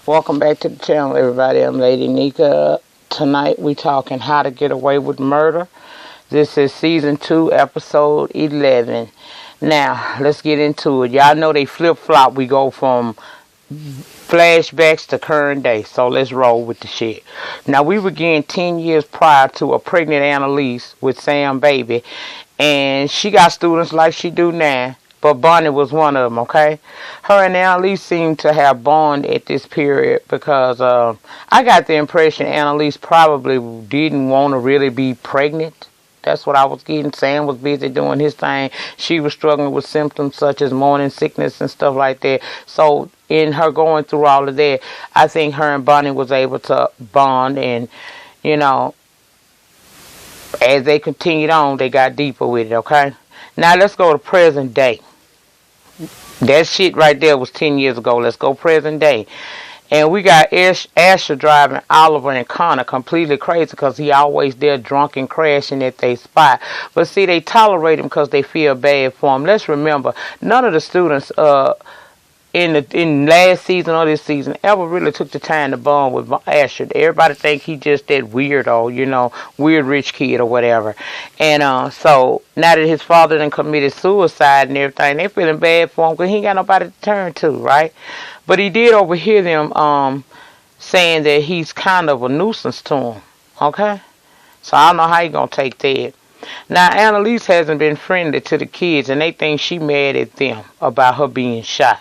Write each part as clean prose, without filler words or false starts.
Welcome back to the channel, everybody. I'm Lady Nika. Tonight we talking how to get away with murder. This is season 2, episode 11. Now let's get into it. Y'all know they flip flop. We go from flashbacks to current day. So let's roll with the shit. Now we began 10 years prior to a pregnant Annalise with Sam Baby, and she got students like she do now. But Bonnie was one of them, okay? Her and Annalise seemed to have bond at this period because I got the impression Annalise probably didn't want to really be pregnant. That's what I was getting. Sam was busy doing his thing. She was struggling with symptoms such as morning sickness and stuff like that. So in her going through all of that, I think her and Bonnie was able to bond, and, you know, as they continued on, they got deeper with it, okay? Now let's go to present day. That shit right there was 10 years ago. Let's go present day. And we got Asher driving Oliver and Connor completely crazy because he always there drunk and crashing at their spot. But see, they tolerate him because they feel bad for him. Let's remember, none of the students in last season or this season ever really took the time to bond with Asher. Everybody think he just that weirdo, weird rich kid or whatever. And so now that his father done committed suicide and everything, they feeling bad for him because he ain't got nobody to turn to, right? But he did overhear them saying that he's kind of a nuisance to him. Okay? So I don't know how he gonna take that. Now Annalise hasn't been friendly to the kids, and they think she mad at them about her being shot.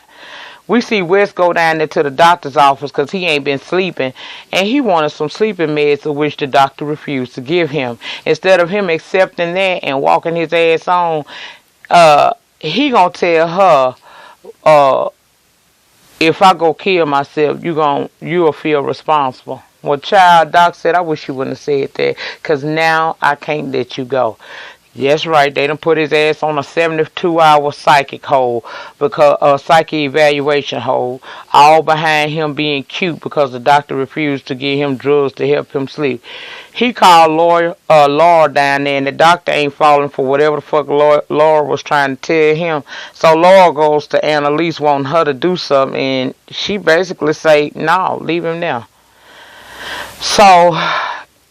We see Wes go down there to the doctor's office because he ain't been sleeping, and he wanted some sleeping meds, of which the doctor refused to give him. Instead of him accepting that and walking his ass on, he gonna tell her, if I go kill myself, you'll feel responsible. Well, child, Doc said, I wish you wouldn't have said that, because now I can't let you go. Yes, right. They done put his ass on a 72-hour psychic hold, because psychic evaluation hold, all behind him being cute because the doctor refused to give him drugs to help him sleep. He called Laura down there, and the doctor ain't falling for whatever the fuck Laura was trying to tell him. So Laura goes to Annalise wanting her to do something, and she basically say, no, leave him there. So,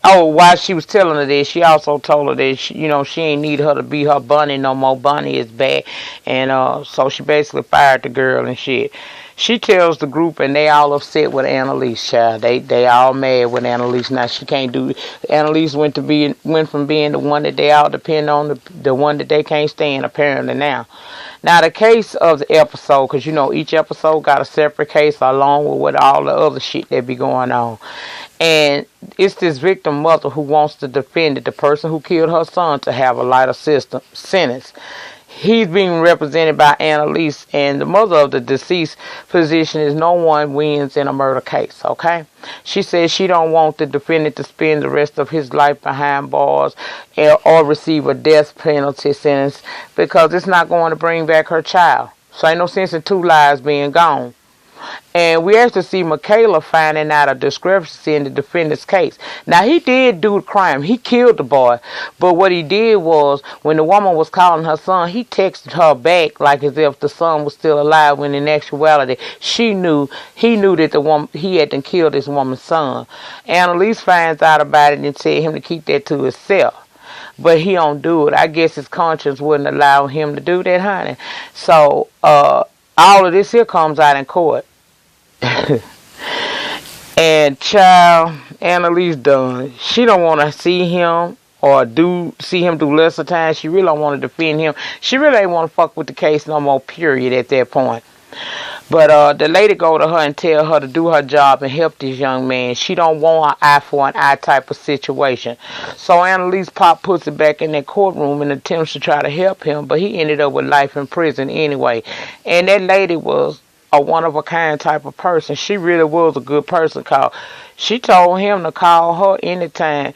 while she was telling her this, she also told her that she ain't need her to be her bunny no more. Bunny is back, and so she basically fired the girl and shit. She tells the group, and they all upset with Annalise. Child, they all mad with Annalise. Now she can't do. Annalise went from being the one that they all depend on, the one that they can't stand apparently now. Now the case of the episode, because each episode got a separate case along with all the other shit that be going on. And it's this victim mother who wants to defend the person who killed her son to have a lighter sentence. He's being represented by Annalise, and the mother of the deceased position is no one wins in a murder case, okay? She says she don't want the defendant to spend the rest of his life behind bars or receive a death penalty sentence because it's not going to bring back her child. So ain't no sense in two lives being gone. And we actually see Michaela finding out a discrepancy in the defendant's case. Now, he did do the crime. He killed the boy. But what he did was, when the woman was calling her son, he texted her back like as if the son was still alive, when in actuality, he knew that he had to kill this woman's son. Annalise finds out about it and tell him to keep that to himself. But he don't do it. I guess his conscience wouldn't allow him to do that, honey. So, all of this here comes out in court. And child, Annalise done. She don't want to see him or see him do lesser time. She really don't want to defend him. She really ain't want to fuck with the case no more, period, at that point. But the lady go to her and tell her to do her job and help this young man. She don't want an eye for an eye type of situation. So Annalise puts it back in that courtroom and attempts to try to help him, but he ended up with life in prison anyway. And that lady was a one-of-a-kind type of person. She really was a good person. She told him to call her anytime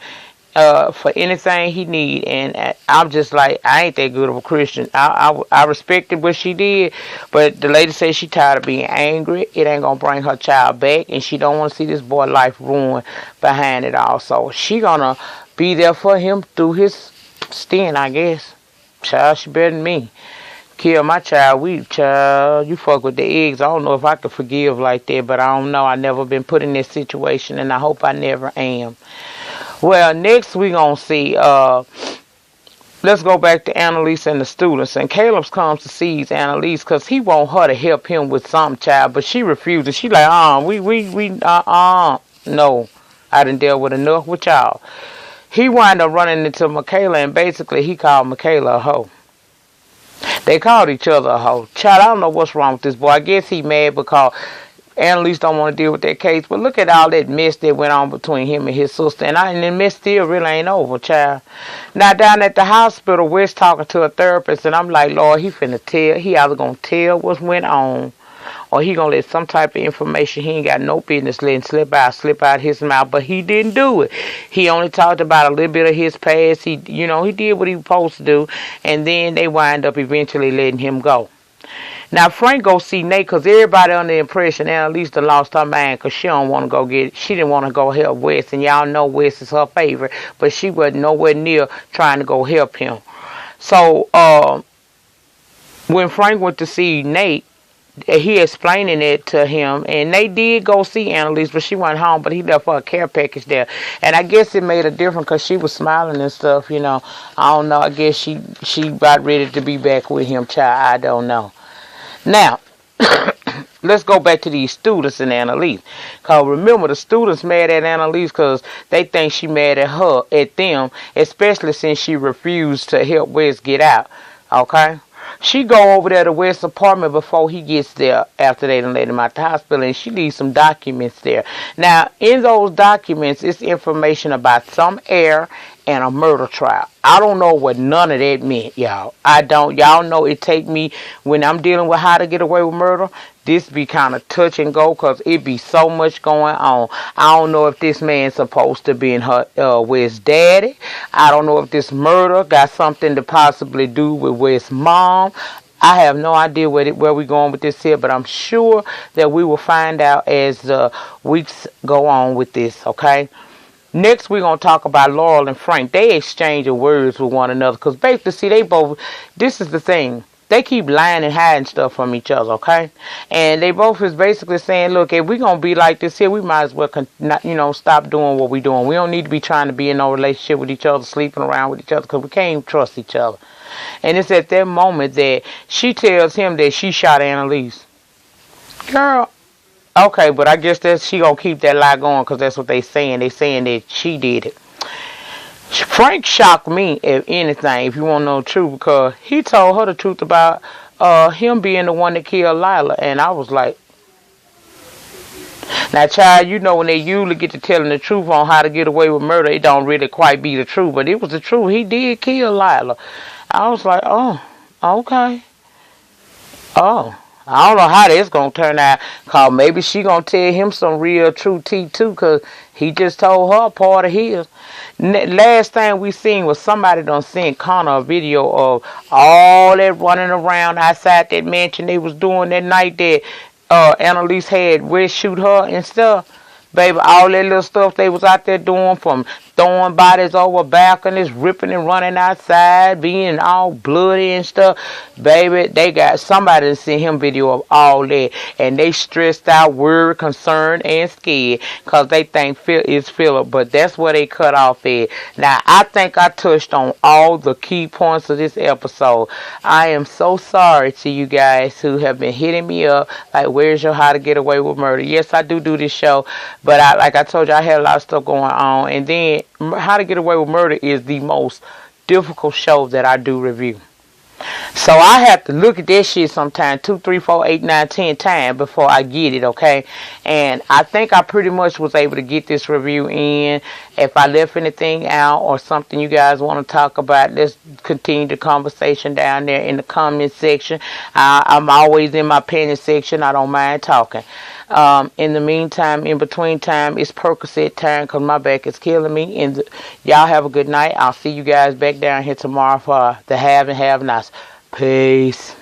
for anything he need, and I'm just like, I ain't that good of a Christian. I respected what she did, but the lady says she tired of being angry. It ain't gonna bring her child back, and she don't want to see this boy life ruined behind it all. So she gonna be there for him through his stint, I guess. Child, she better than me. kill my child. Child, you fuck with the eggs. I don't know if I could forgive like that, but I don't know. I never been put in this situation, and I hope I never am. Well, next we gonna see. Let's go back to Annalise and the students. And Caleb comes to see Annalise because he want her to help him with some child, but she refuses. She like, no, I done dealt with enough with y'all. He wound up running into Michaela, and basically he called Michaela a hoe. They called each other a hoe. Child, I don't know what's wrong with this boy. I guess he mad because Annalise don't want to deal with that case. But look at all that mess that went on between him and his sister. And the mess still really ain't over, child. Now, down at the hospital, Wes talking to a therapist. And I'm like, Lord, he finna tell. He either going to tell what went on, or he going to let some type of information he ain't got no business letting slip out his mouth. But he didn't do it. He only talked about a little bit of his past. He did what he was supposed to do. And then they wind up eventually letting him go. Now, Frank go see Nate because everybody under the impression Annalise done lost her mind because she don't want to go she didn't want to go help Wes. And y'all know Wes is her favorite, but she wasn't nowhere near trying to go help him. So, when Frank went to see Nate, he explaining it to him, and they did go see Annalise, but she went home, but he left her a care package there. And I guess it made a difference because she was smiling and stuff, I don't know. I guess she about ready to be back with him, child. I don't know. Now, let's go back to these students and Annalise. Because remember, the students mad at Annalise because they think she mad at them, especially since she refused to help Wes get out. Okay? She go over there to Wes' apartment before he gets there after they done let him out the hospital, and she leaves some documents there. Now, in those documents, it's information about some heir and a murder trial. I don't know what none of that meant, y'all. I don't. Y'all know it take me, when I'm dealing with how to get away with murder, this be kind of touch and go because it be so much going on. I don't know if this man's supposed to be in Wes' daddy. I don't know if this murder got something to possibly do with Wes' mom. I have no idea where we're going with this here, but I'm sure that we will find out as the weeks go on with this, okay? Next, we're going to talk about Laurel and Frank. They exchange words with one another because basically, see, this is the thing. They keep lying and hiding stuff from each other, okay? And they both is basically saying, look, if we're going to be like this here, we might as well, stop doing what we're doing. We don't need to be trying to be in no relationship with each other, sleeping around with each other because we can't even trust each other. And it's at that moment that she tells him that she shot Annalise. Girl. Okay, but I guess that she gonna keep that lie going because that's what they saying. They saying that she did it. Frank shocked me, if anything, if you want to know the truth, because he told her the truth about him being the one that killed Lila, and I was like, now, child, when they usually get to telling the truth on how to get away with murder, it don't really quite be the truth, but it was the truth. He did kill Lila. I was like, oh, okay. Oh. I don't know how that's going to turn out, because maybe she going to tell him some real true tea, too, because he just told her part of his. Last thing we seen was somebody done sent Connor a video of all that running around outside that mansion they was doing that night that Annalise had Wes shoot her and stuff. Baby, all that little stuff they was out there doing, from throwing bodies over balconies, ripping and running outside, being all bloody and stuff. Baby, they got somebody to send him video of all that, and they stressed out, worried, concerned, and scared because they think it's Philip, but that's where they cut off at. Now, I think I touched on all the key points of this episode. I am so sorry to you guys who have been hitting me up, like, where's your How to Get Away with Murder? Yes, I do this show, but like I told you, I had a lot of stuff going on, and then How to Get Away with Murder is the most difficult show that I do review. So I have to look at that shit sometime 2, 3, 4, 8, 9, 10 times before I get it, okay? And I think I pretty much was able to get this review in. If I left anything out or something you guys want to talk about, let's continue the conversation down there in the comment section. I'm always in my opinion section. I don't mind talking. In the meantime, in between time, it's Percocet time because my back is killing me. And y'all have a good night. I'll see you guys back down here tomorrow for the have and have nots. Peace.